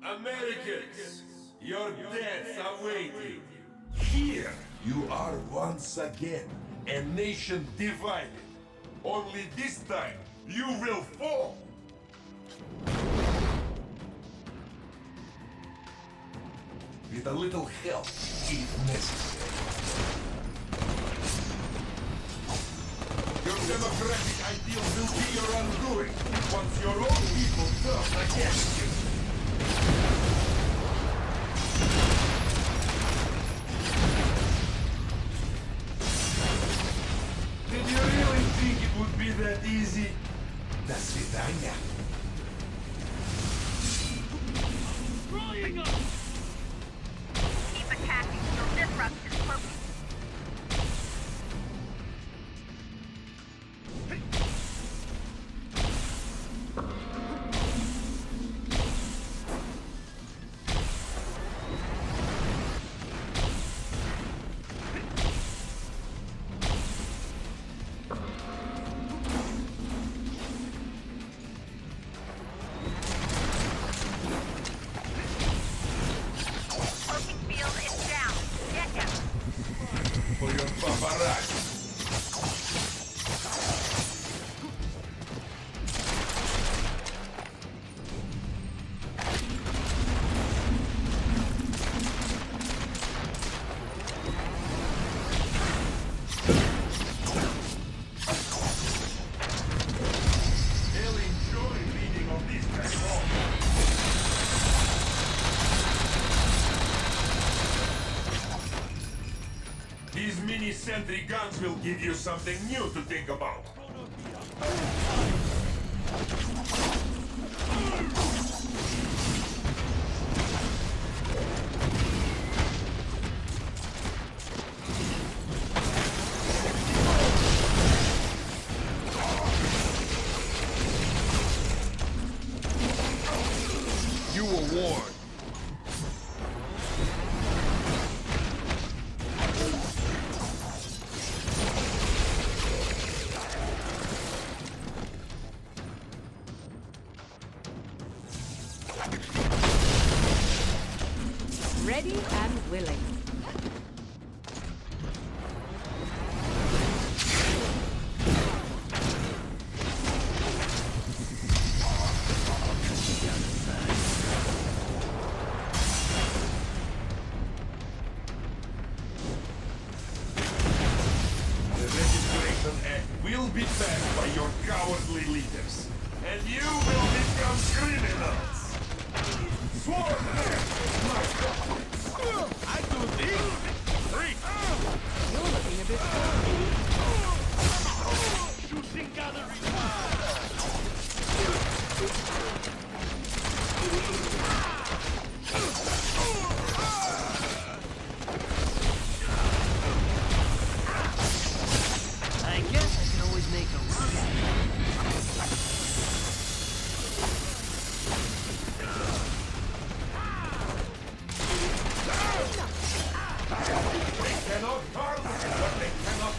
Americans, your deaths awaiting. Here you are once again, a nation divided. Only this time you will fall. With a little help, if necessary. Your democratic ideal will be your undoing once your own people turn against you. Did you really think it would be that easy? До свидания. Rolling up! Keep attacking. You'll disrupt his focus. For your paparazzi. They'll enjoy reading of these platforms. These mini-sentry guns will give you something new to think about. You were warned. Ready and willing. The Registration Act will be passed by your cowardly leaders, and you will become criminals. Sworn there, my God. I do this. Freak. You're looking a bit bored. Shooting gallery. I guess I can always make a run at it. They cannot harm you, but they cannot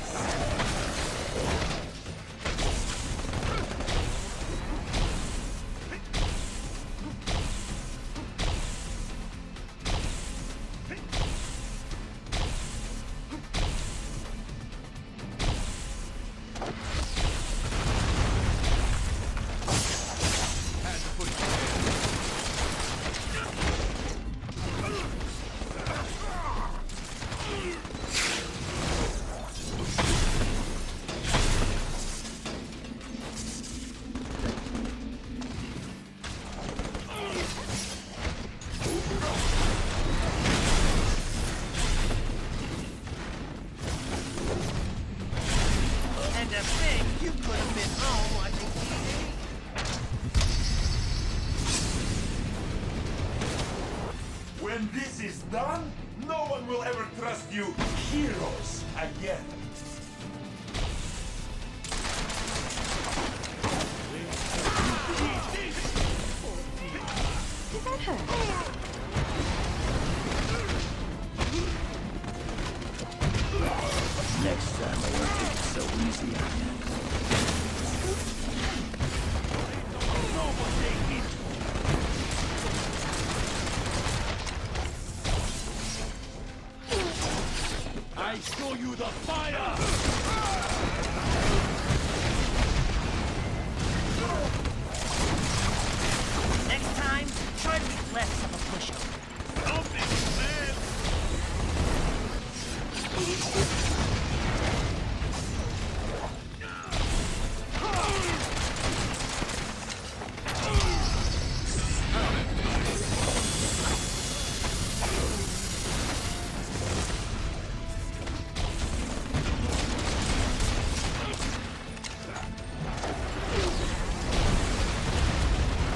Had to put you in. And to think you could have been home watching TV. When this is done, no one will ever trust you heroes again. Did that hurt? Next time I won't take it so easy on you. the fire! Next time, try to be less of a pushover. Something, man!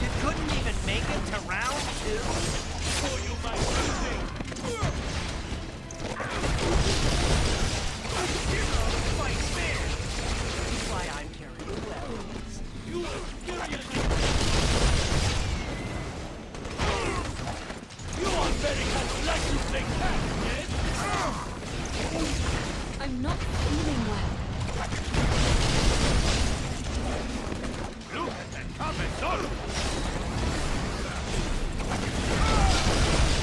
You couldn't even make it to round 2? Before you might think. Fight fair! That's why I'm carrying weapons. You are serious! You are very much like to play catch, yes? I'm not feeling well. Look at that comment, Donovan!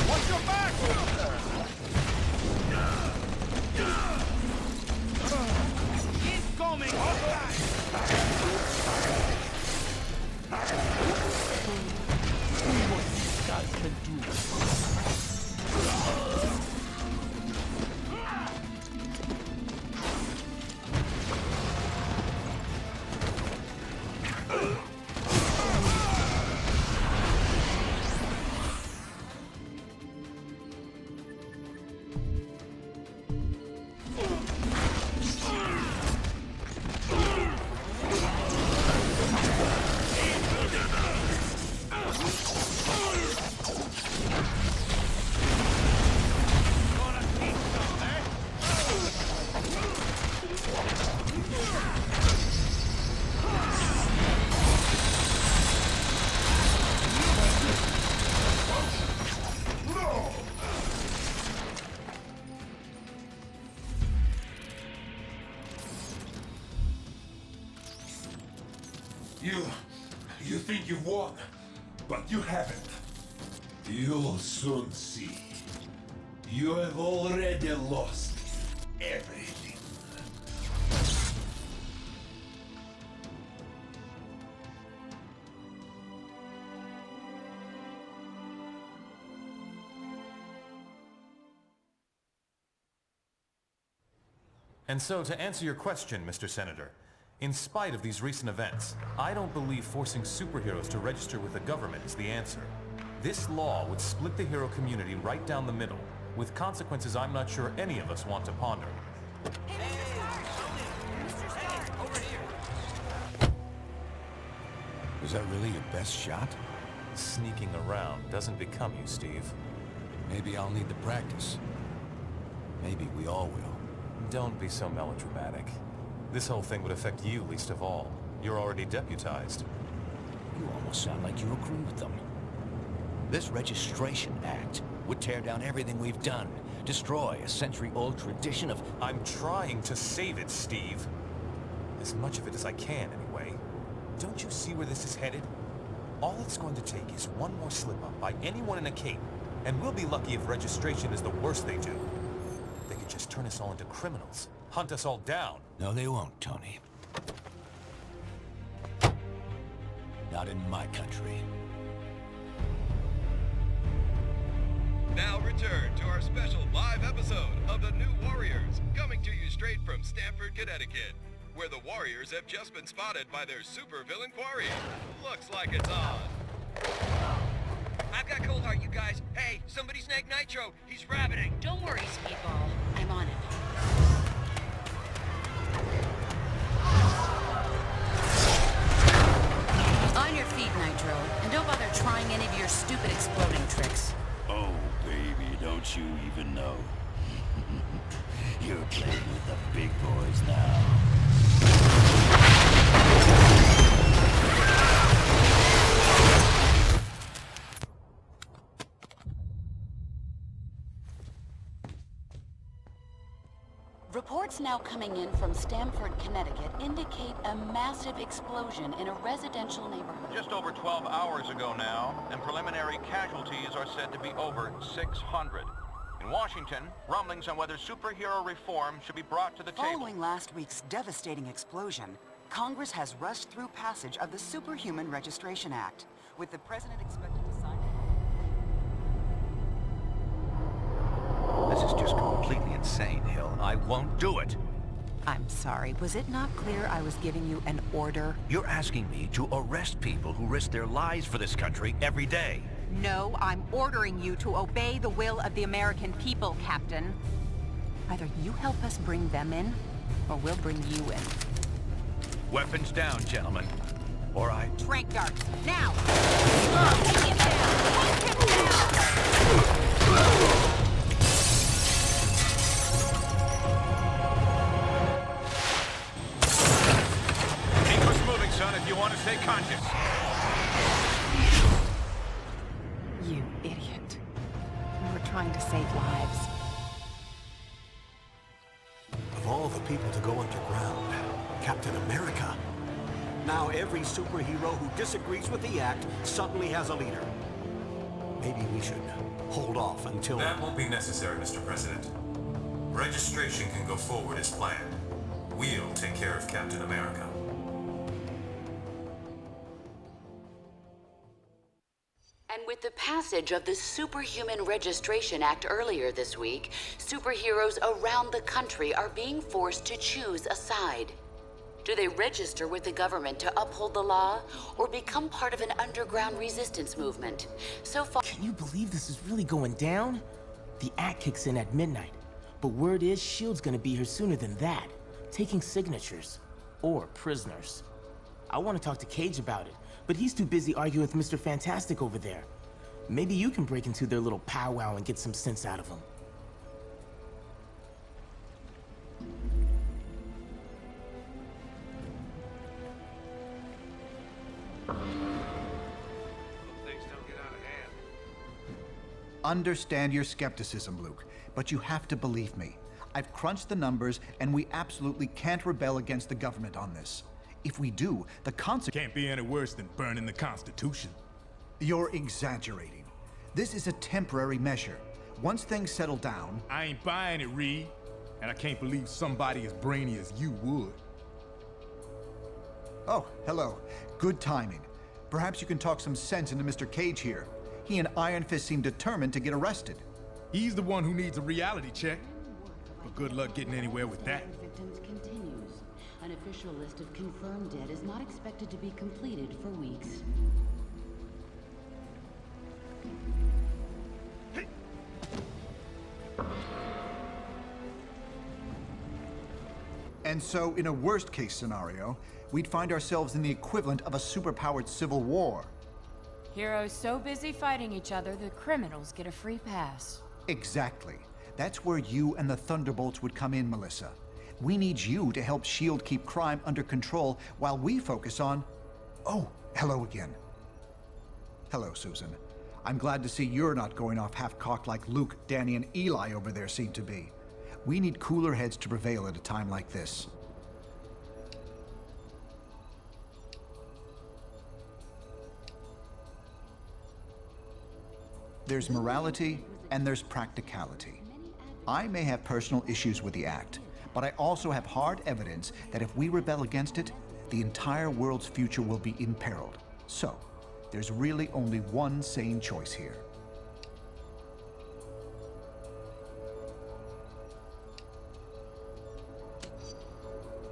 Watch your back! Incoming hostile! See what these guys can do. Gonna keep some, eh? No! You think you've won, but you haven't. You'll soon see. You have already lost everything. And so, to answer your question, Mr. Senator, in spite of these recent events, I don't believe forcing superheroes to register with the government is the answer. This law would split the hero community right down the middle, with consequences I'm not sure any of us want to ponder. Was that really your best shot? Sneaking around doesn't become you, Steve. Maybe I'll need the practice. Maybe we all will. Don't be so melodramatic. This whole thing would affect you least of all. You're already deputized. You almost sound like you agree with them. This Registration Act would tear down everything we've done, destroy a century-old tradition of... I'm trying to save it, Steve. As much of it as I can, anyway. Don't you see where this is headed? All it's going to take is one more slip-up by anyone in a cape, and we'll be lucky if registration is the worst they do. They could just turn us all into criminals, hunt us all down. No, they won't, Tony. Not in my country. Now return to our special live episode of The New Warriors, coming to you straight from Stamford, Connecticut, where the Warriors have just been spotted by their supervillain quarry. Looks like it's on. I've got cold heart, you guys. Hey, somebody snag Nitro. He's rabbiting. Don't worry, Speedball. I'm on it. On your feet, Nitro. And don't bother trying any of your stupid exploding tricks. Oh, baby, don't you even know? You're playing with the big boys now. Reports now coming in from Stamford, Connecticut indicate a massive explosion in a residential neighborhood. Just over 12 hours ago now, and preliminary casualties are said to be over 600. In Washington, rumblings on whether superhero reform should be brought to the table. Following last week's devastating explosion, Congress has rushed through passage of the Superhuman Registration Act, with the president expected to sign it. This is just completely insane, Hill. I won't do it. I'm sorry, was it not clear I was giving you an order? You're asking me to arrest people who risk their lives for this country every day. No, I'm ordering you to obey the will of the American people, Captain. Either you help us bring them in, or we'll bring you in. Weapons down, gentlemen. Or I... Trank darts, now! Take him down! Take him down! Keep us moving, son, if you want to stay conscious. You idiot. We were trying to save lives. Of all the people to go underground, Captain America. Now every superhero who disagrees with the act suddenly has a leader. Maybe we should hold off until... That won't be necessary, Mr. President. Registration can go forward as planned. We'll take care of Captain America. And with the passage of the Superhuman Registration Act earlier this week, superheroes around the country are being forced to choose a side. Do they register with the government to uphold the law, or become part of an underground resistance movement? So far... Can you believe this is really going down? The act kicks in at midnight, but word is S.H.I.E.L.D's gonna be here sooner than that, taking signatures. Or prisoners. I want to talk to Cage about it, but he's too busy arguing with Mr. Fantastic over there. Maybe you can break into their little powwow and get some sense out of him. Understand your skepticism, Luke, but you have to believe me. I've crunched the numbers, and we absolutely can't rebel against the government on this. If we do, the consequence... Can't be any worse than burning the Constitution. You're exaggerating. This is a temporary measure. Once things settle down... I ain't buying it, Reed. And I can't believe somebody as brainy as you would. Oh, hello. Good timing. Perhaps you can talk some sense into Mr. Cage here. He and Iron Fist seem determined to get arrested. He's the one who needs a reality check. But good luck getting anywhere with that. Victims continues. An official list of confirmed dead is not expected to be completed for weeks. And so, in a worst-case scenario, we'd find ourselves in the equivalent of a superpowered civil war. Heroes so busy fighting each other, the criminals get a free pass. Exactly. That's where you and the Thunderbolts would come in, Melissa. We need you to help S.H.I.E.L.D. keep crime under control while we focus on... Oh, hello again. Hello, Susan. I'm glad to see you're not going off half-cocked like Luke, Danny, and Eli over there seem to be. We need cooler heads to prevail at a time like this. There's morality, and there's practicality. I may have personal issues with the act, but I also have hard evidence that if we rebel against it, the entire world's future will be imperiled. So, there's really only one sane choice here.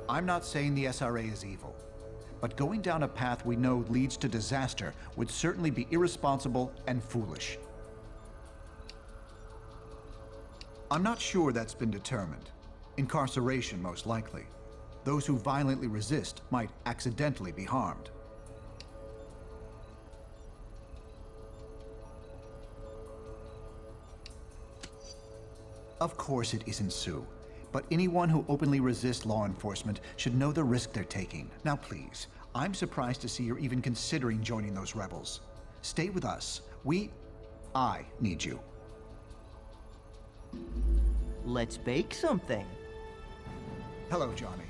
I'm not saying the SRA is evil, but going down a path we know leads to disaster would certainly be irresponsible and foolish. I'm not sure that's been determined. Incarceration, most likely. Those who violently resist might accidentally be harmed. Of course it isn't Sue, but anyone who openly resists law enforcement should know the risk they're taking. Now please, I'm surprised to see you're even considering joining those rebels. Stay with us. I need you. Let's bake something. Hello, Johnny.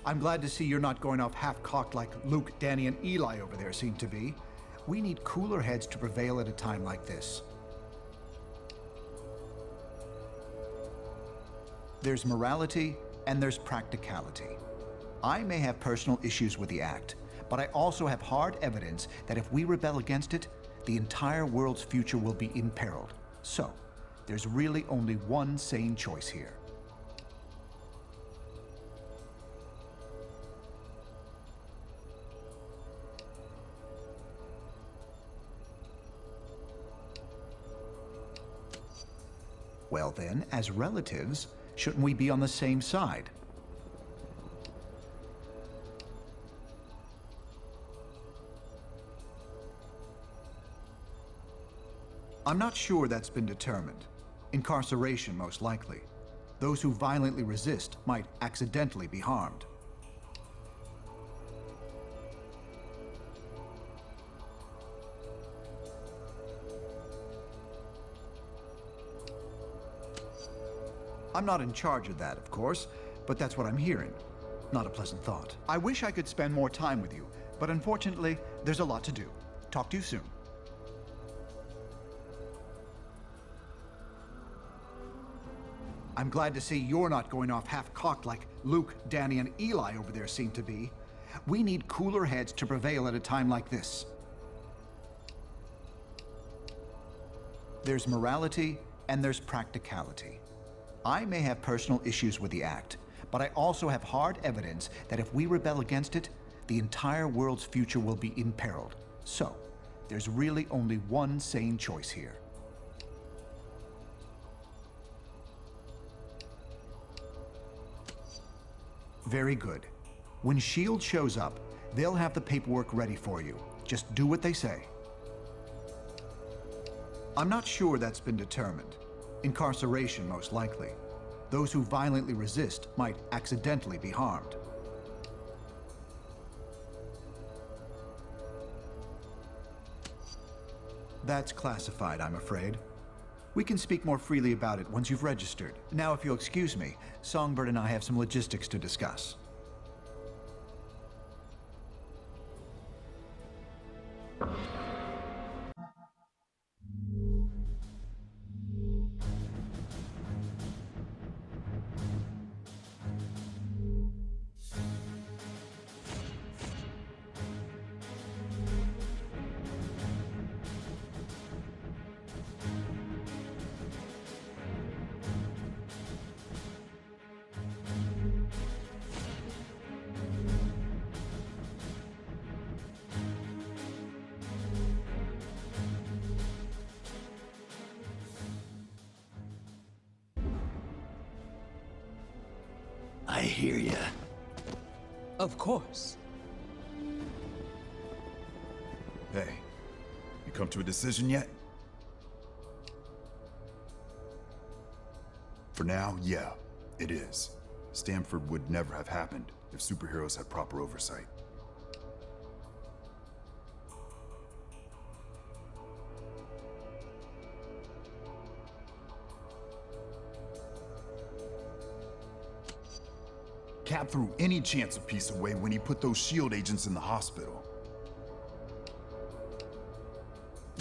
I'm glad to see you're not going off half-cocked like Luke, Danny, and Eli over there seem to be. We need cooler heads to prevail at a time like this. There's morality and there's practicality. I may have personal issues with the act, but I also have hard evidence that if we rebel against it, the entire world's future will be imperiled. So, there's really only one sane choice here. Well then, as relatives, shouldn't we be on the same side? I'm not sure that's been determined. Incarceration, most likely. Those who violently resist might accidentally be harmed. I'm not in charge of that, of course, but that's what I'm hearing. Not a pleasant thought. I wish I could spend more time with you, but unfortunately, there's a lot to do. Talk to you soon. I'm glad to see you're not going off half-cocked like Luke, Danny, and Eli over there seem to be. We need cooler heads to prevail at a time like this. There's morality and there's practicality. I may have personal issues with the act, but I also have hard evidence that if we rebel against it, the entire world's future will be imperiled. So, there's really only one sane choice here. Very good. When S.H.I.E.L.D. shows up, they'll have the paperwork ready for you. Just do what they say. I'm not sure that's been determined. Incarceration, most likely. Those who violently resist might accidentally be harmed. That's classified, I'm afraid. We can speak more freely about it once you've registered. Now, if you'll excuse me, Songbird and I have some logistics to discuss. I hear ya. Of course. Hey, you come to a decision yet? For now, yeah, it is. Stanford would never have happened if superheroes had proper oversight. Cap threw any chance of peace away when he put those S.H.I.E.L.D. agents in the hospital.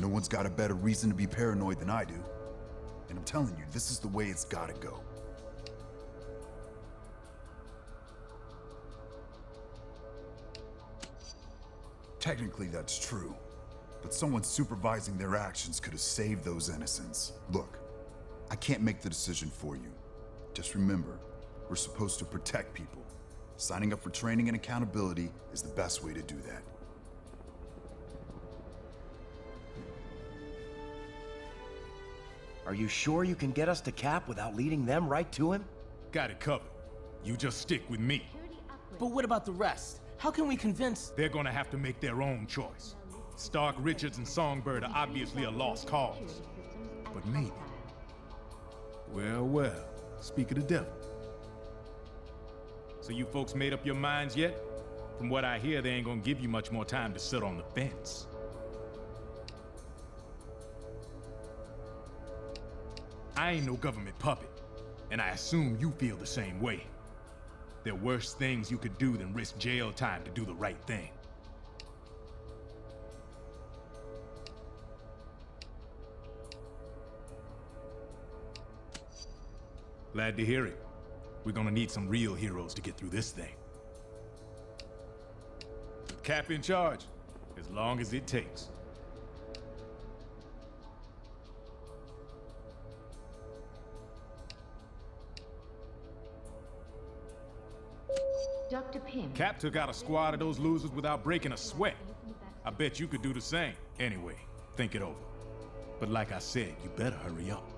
No one's got a better reason to be paranoid than I do. And I'm telling you, this is the way it's gotta go. Technically, that's true. But someone supervising their actions could have saved those innocents. Look, I can't make the decision for you. Just remember, we're supposed to protect people. Signing up for training and accountability is the best way to do that. Are you sure you can get us to Cap without leading them right to him? Got it covered. You just stick with me. But what about the rest? How can we convince... They're gonna have to make their own choice. Stark, Richards, and Songbird are obviously a lost cause. But maybe... Well, speak of the devil. So you folks made up your minds yet? From what I hear, they ain't gonna give you much more time to sit on the fence. I ain't no government puppet, and I assume you feel the same way. There are worse things you could do than risk jail time to do the right thing. Glad to hear it. We're gonna need some real heroes to get through this thing. Cap in charge, as long as it takes. Dr. Pym. Cap took out a squad of those losers without breaking a sweat. I bet you could do the same. Anyway, think it over. But like I said, you better hurry up.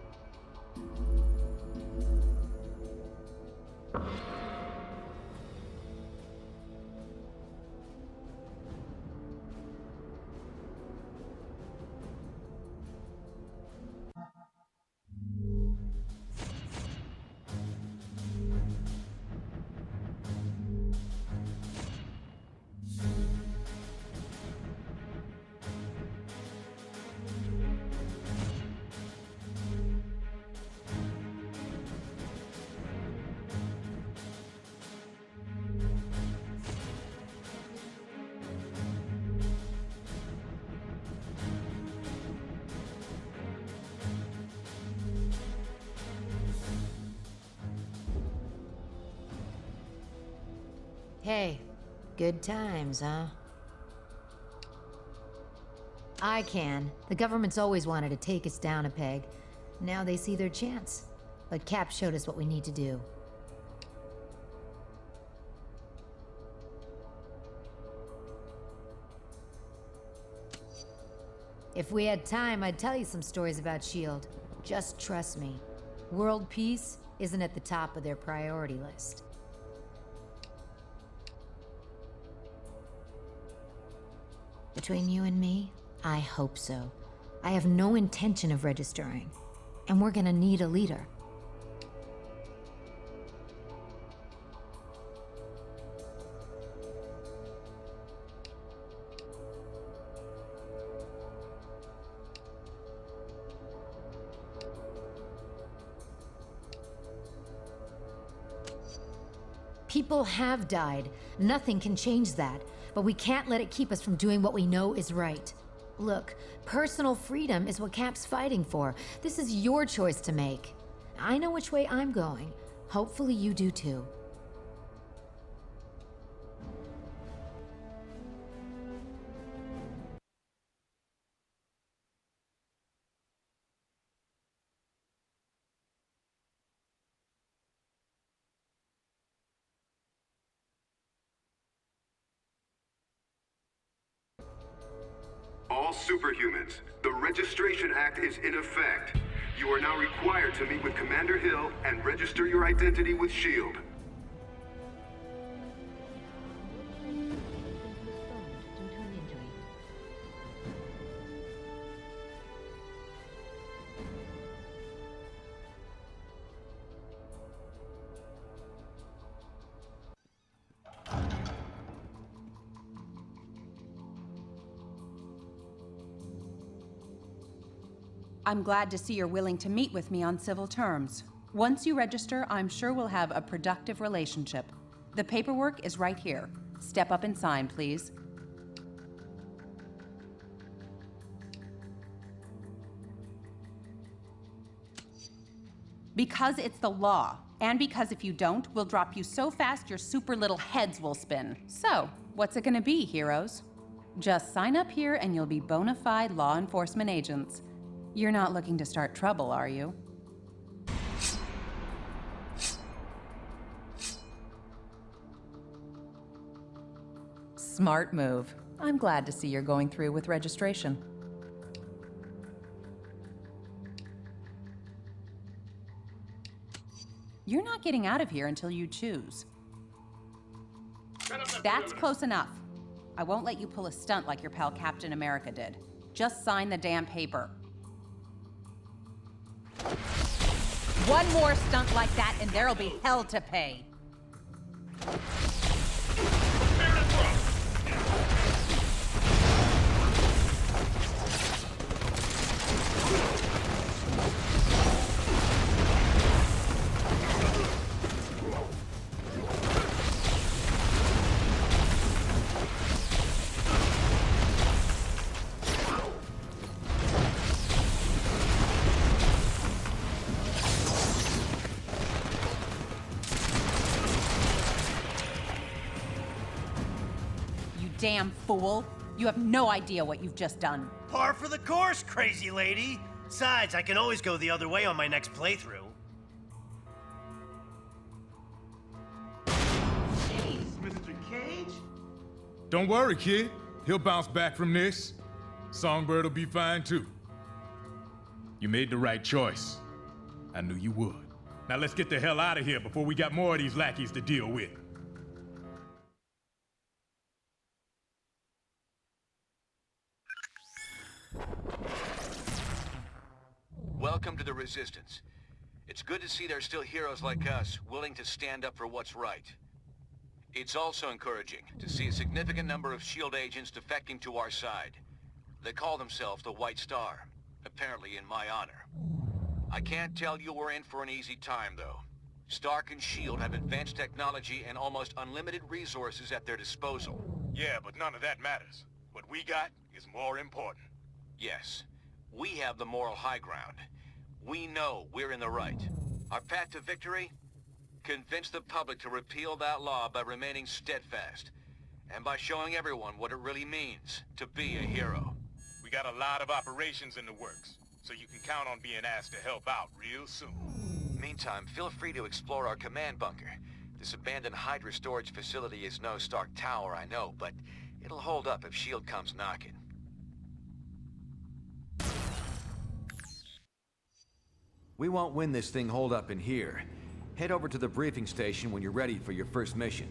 Hey, good times, huh? I can. The government's always wanted to take us down a peg. Now they see their chance. But Cap showed us what we need to do. If we had time, I'd tell you some stories about S.H.I.E.L.D. Just trust me. World peace isn't at the top of their priority list. Between you and me, I hope so. I have no intention of registering, and we're gonna need a leader. People have died. Nothing can change that. But we can't let it keep us from doing what we know is right. Look, personal freedom is what Cap's fighting for. This is your choice to make. I know which way I'm going. Hopefully you do too. All superhumans, the Registration Act is in effect. You are now required to meet with Commander Hill and register your identity with S.H.I.E.L.D. I'm glad to see you're willing to meet with me on civil terms. Once you register, I'm sure we'll have a productive relationship. The paperwork is right here. Step up and sign, please. Because it's the law, and because if you don't, we'll drop you so fast your super little heads will spin. So, what's it gonna be, heroes? Just sign up here and you'll be bona fide law enforcement agents. You're not looking to start trouble, are you? Smart move. I'm glad to see you're going through with registration. You're not getting out of here until you choose. That's close enough. I won't let you pull a stunt like your pal Captain America did. Just sign the damn paper. One more stunt like that and there'll be hell to pay. damn fool. You have no idea what you've just done. Par for the course, crazy lady. Besides, I can always go the other way on my next playthrough. Jeez, Mr. Cage? Don't worry, kid. He'll bounce back from this. Songbird will be fine too. You made the right choice. I knew you would. Now let's get the hell out of here before we got more of these lackeys to deal with. Welcome to the Resistance. It's good to see there's still heroes like us willing to stand up for what's right. It's also encouraging to see a significant number of S.H.I.E.L.D. agents defecting to our side. They call themselves the White Star, apparently in my honor. I can't tell you we're in for an easy time, though. Stark and S.H.I.E.L.D. have advanced technology and almost unlimited resources at their disposal. Yeah, but none of that matters. What we got is more important. Yes, we have the moral high ground. We know we're in the right. Our path to victory? Convince the public to repeal that law by remaining steadfast, and by showing everyone what it really means to be a hero. We got a lot of operations in the works, so you can count on being asked to help out real soon. Meantime, feel free to explore our command bunker. This abandoned Hydra storage facility is no Stark Tower, I know, but it'll hold up if S.H.I.E.L.D. comes knocking. We won't win this thing holed up in here. Head over to the briefing station when you're ready for your first mission.